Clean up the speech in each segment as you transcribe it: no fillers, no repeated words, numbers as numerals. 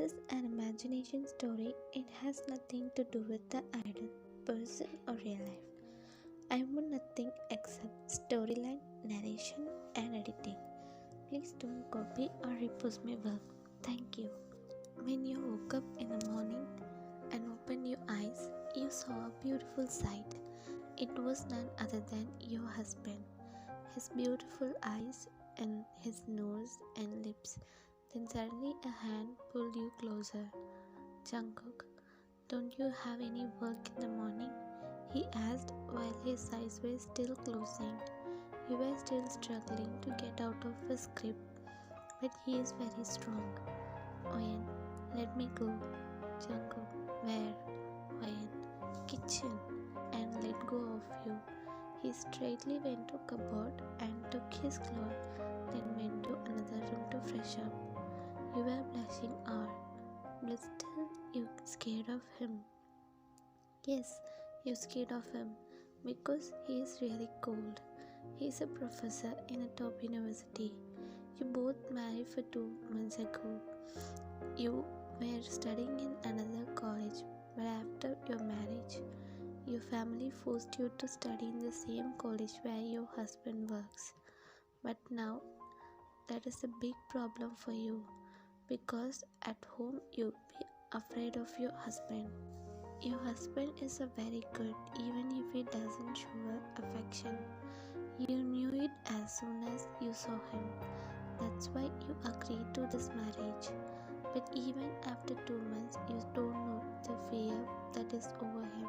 is an imagination story. It has nothing to do with the idol, person, or real life. I want nothing except storyline, narration, and editing. Please don't copy or repost my work. Thank you. When you woke up in the morning and opened your eyes, you saw a beautiful sight. It was none other than your husband. His beautiful eyes and his nose and lips. Then suddenly a hand pulled you closer. Jungkook, don't you have any work in the morning? He asked while his eyes were still closing. You were still struggling to get out of his grip, but he is very strong. Oyen, let me go. Jungkook, where? Oyen, kitchen, and let go of you. He straightly went to cupboard and took his cloth, then went to another room to fresh up. You were blushing but still you scared of him. Yes, you scared of him because he is really cold. He is a professor in a top university. You both married for 2 months ago. You were studying in another college, but after your marriage, your family forced you to study in the same college where your husband works. But now that is a big problem for you because at home you'd be afraid of your husband. Your husband is a very good even if he doesn't show affection. You knew it as soon as you saw him. That's why you agreed to this marriage. But even after 2 months, you don't know the fear that is over him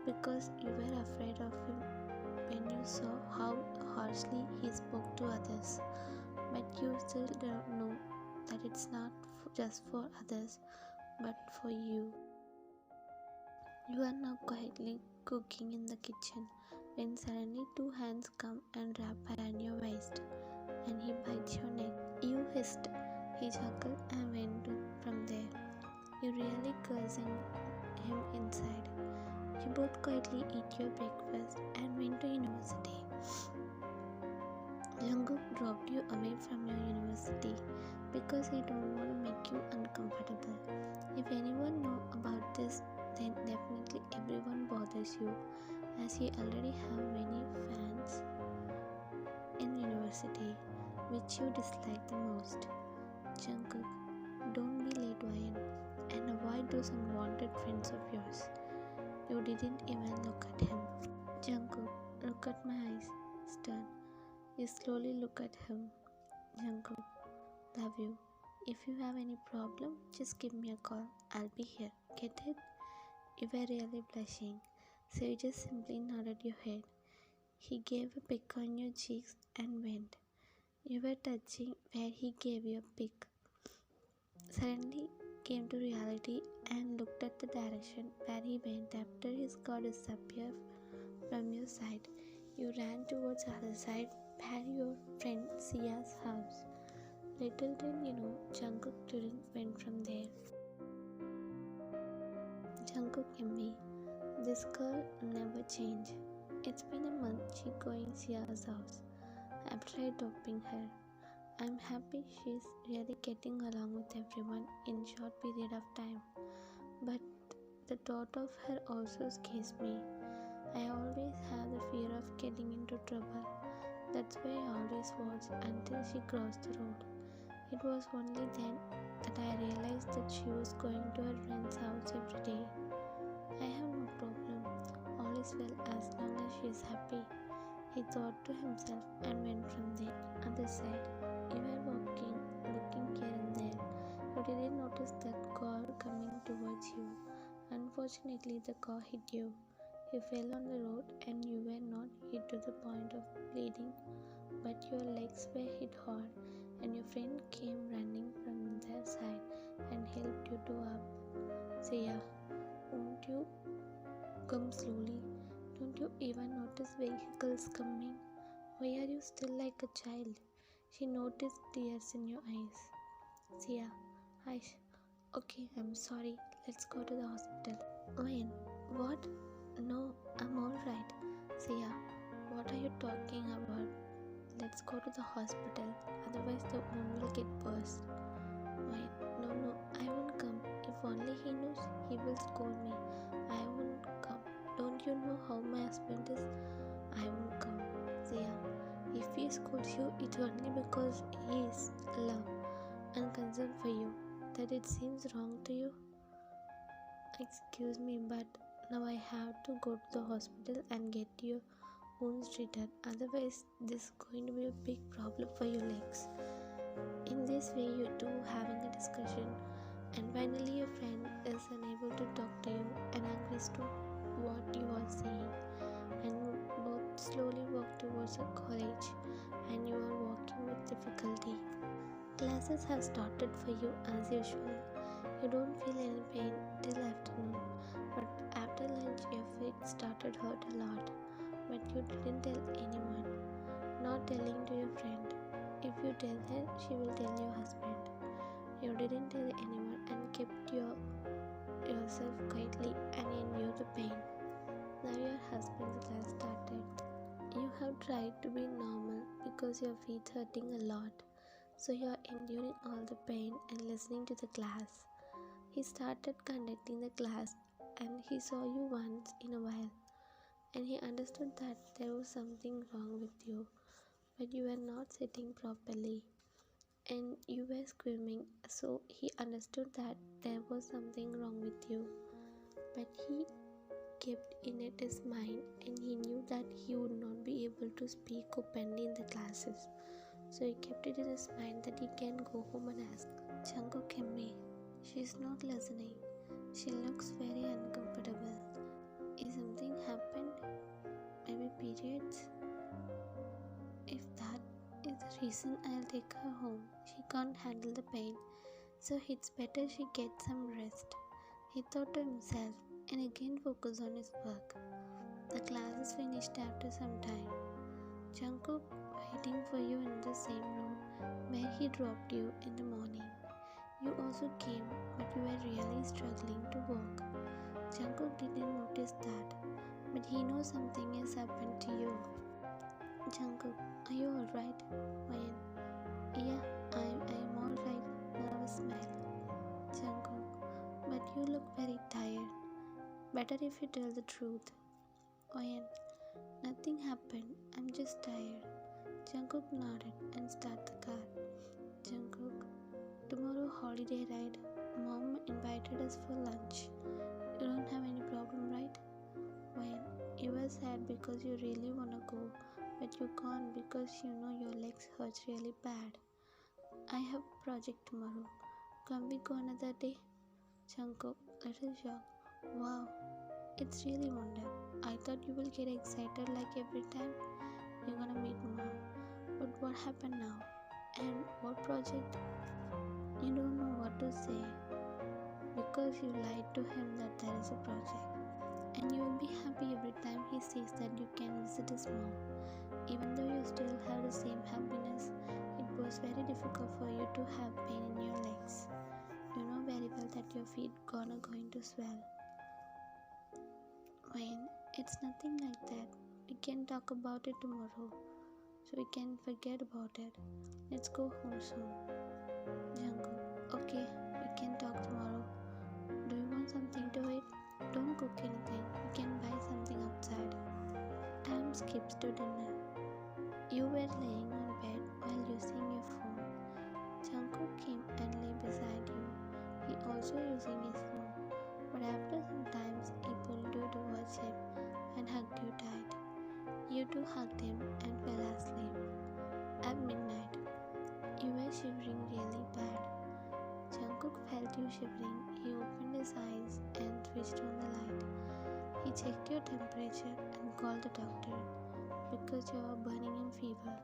because you were afraid of him when you saw how harshly he spoke to others. But you still don't know that it's not just for others but for you. You are now quietly cooking in the kitchen when suddenly two hands come and wrap around your waist and he bites your neck. You hissed. He chuckled and went from there. You really cursing him inside. You both quietly eat your breakfast and went to university. Jungkook dropped you away from your university because he don't want to make you uncomfortable. If anyone know about this, then definitely everyone bothers you as he already have many fans in university which you dislike the most. Jungkook, don't be late, Ryan, and avoid those unwanted friends of yours. You didn't even look at him. Jungkook, look at my eyes. Stern. You slowly look at him. Jungkook, love you. If you have any problem, just give me a call. I'll be here. Get it? You were really blushing, so you just simply nodded your head. He gave a peck on your cheeks and went. You were touching where he gave you a peck. Suddenly came to reality and looked at the direction where he went after his car disappeared from your sight. You ran towards the other side where your friend Sia's house. Little did you know, Jungkook didn't went from there. Jungkook MV, this girl never changed. It's been a month she going Sia's house. I've tried doping her. I'm happy she's really getting along with everyone in short period of time. But the thought of her also scares me. I always have the fear of getting into trouble. That's why I always watched until she crossed the road. It was only then that I realized that she was going to her friend's house every day. I have no problem. All is well as long as she is happy. He thought to himself and went from there. Other side, you were walking, looking here and there. You didn't notice that car coming towards you. Unfortunately, the car hit you. You fell on the road and you were not hit to the point of bleeding, but your legs were hit hard and your friend came running from their side and helped you to up. Sia, won't you come slowly? Don't you even notice vehicles coming? Why are you still like a child? She noticed tears in your eyes. Sia, Aish, okay, I'm sorry. Let's go to the hospital. When? What? No, I'm alright. Sia, what are you talking about? Let's go to the hospital, otherwise the wound will get burst. Wait, no, I only he knows, he will scold me. I won't come. Don't you know how my husband is? I won't come. Zia, if he scolds you, it's only because he is love and concern for you. That it seems wrong to you? Excuse me, but now I have to go to the hospital and get your wounds treated. Otherwise, this is going to be a big problem for your legs. In this way, you two having a discussion, and finally, your friend is unable to talk to you and agrees to what you are saying, and both slowly walk towards a college, and you are walking with difficulty. Classes have started for you as usual. You don't feel any pain till afternoon, but after lunch your feet started hurt a lot. But you didn't tell anyone, not telling to your friend. If you tell her, she will tell your husband. You didn't tell anyone and kept yourself quietly and endured the pain. Now your husband's class started. You have tried to be normal because your feet hurting a lot. So you are enduring all the pain and listening to the class. He started conducting the class and he saw you once in a while, and he understood that there was something wrong with you, but you were not sitting properly and you were screaming, so he understood that there was something wrong with you, but he kept in it his mind and he knew that he would not be able to speak openly in the classes. So he kept it in his mind that he can go home and ask, Jungkook Kimmy. She's not listening. She looks very uncomfortable. Is something happened? Maybe periods? If that is the reason, I'll take her home. She can't handle the pain, so it's better she gets some rest. He thought to himself and again focused on his work. The class is finished after some time. Jungkook waiting for you in the same room where he dropped you in the morning. You also came, but you were really struggling to walk. Jungkook didn't notice that, but he knows something has happened to you. Jungkook, are you alright? Ryan, yeah, I'm alright. Nervous smile. Jungkook, but you look very tired. Better if you tell the truth. Ryan, nothing happened. I'm just tired. Jungkook nodded and started the car. Jungkook, tomorrow holiday ride. Mom invited us for lunch. You don't have any problem, right? Well, you were sad because you really wanna go, but you can't because you know your legs hurts really bad. I have a project tomorrow. Can we go another day? Jungkook, little shock. Wow, it's really wonder. I thought you will get excited like every time you're gonna meet mom. But what happened now? And what project? You don't know what to say because you lied to him that there is a project. And you will be happy every time he says that you can visit his mom. Even though you still have the same happiness, it was very difficult for you to have pain in your legs. You know very well that your feet going to swell. Wayne, it's nothing like that. We can talk about it tomorrow. So we can forget about it. Let's go home soon. Jungkook, okay, we can talk tomorrow. Do you want something to eat? Don't cook anything. We can buy something outside. Time skips to dinner. You were laying on bed while using your phone. Jungkook came and lay beside you. He also using his phone. But after some time, he pulled you towards him and hugged you tight. You two hugged him and fell asleep. At midnight, you were shivering really bad. Jungkook felt you shivering. He opened his eyes and switched on the light. He checked your temperature and called the doctor because you are burning in fever.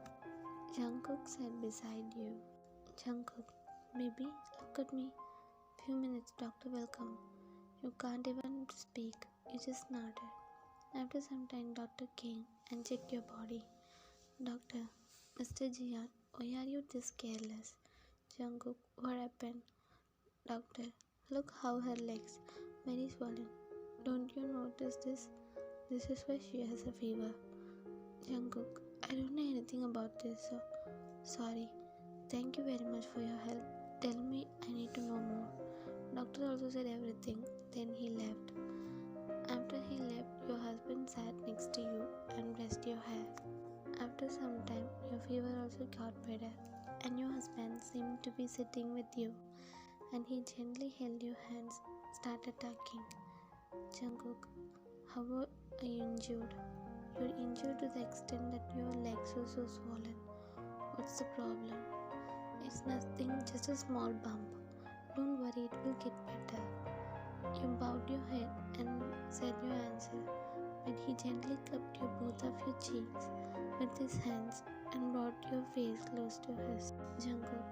Jungkook sat beside you. Jungkook, baby, look at me. Few minutes, doctor will come. You can't even speak. You just nodded. After some time, doctor came and checked your body. Doctor, Mr. Jian, why are you this careless? Jungkook, what happened? Doctor, look how her legs very swollen. Don't you notice this? This is why she has a fever. Jungkook, I don't know anything about this, so sorry. Thank you very much for your help. Tell me, I need to know more. Doctor also said everything. Then he left. After he left, your husband sat next to you and brushed your hair. After some time, your fever also got better, and your husband seemed to be sitting with you, and he gently held your hands, started talking. Jungkook, how are you injured? You're injured to the extent that your legs are so swollen. What's the problem? It's nothing, just a small bump. Don't worry, it will get better. You bowed your head and said your answer, but he gently cupped both of your cheeks with his hands and brought your face close to his. Jungkook,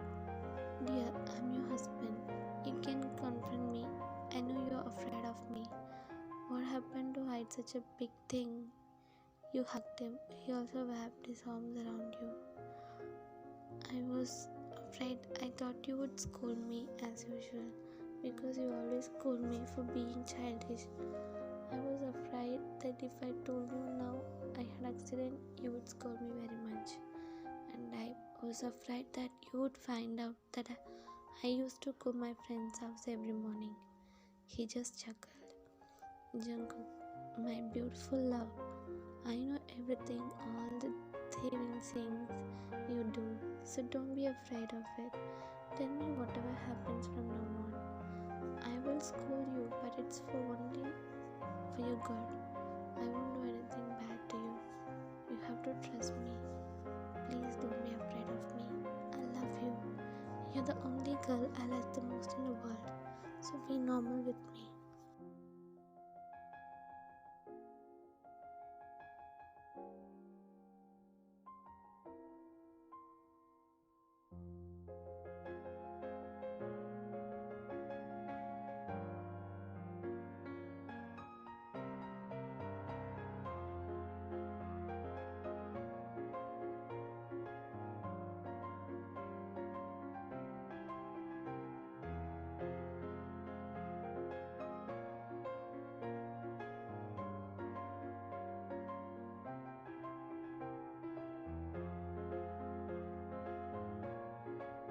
dear, I'm your husband. You can confront me. I know you're afraid of me. What happened to hide such a big thing? You hugged him. He also wrapped his arms around you. I was afraid. I thought you would scold me as usual because you always scold me for being childish. I was afraid that if I told you now I had accident, you would scold me very much. And I was afraid that you would find out that I used to go my friend's house every morning. He just chuckled. Jungkook, my beautiful love, I know everything, all the thieving things you do, so don't be afraid of it. Tell me whatever happens from now on. I will scold you, but it's for only for your good. I won't do anything bad to you. You have to trust me. Please don't be afraid of me. I love you. You're the only girl I like the most in the world. So be normal with me.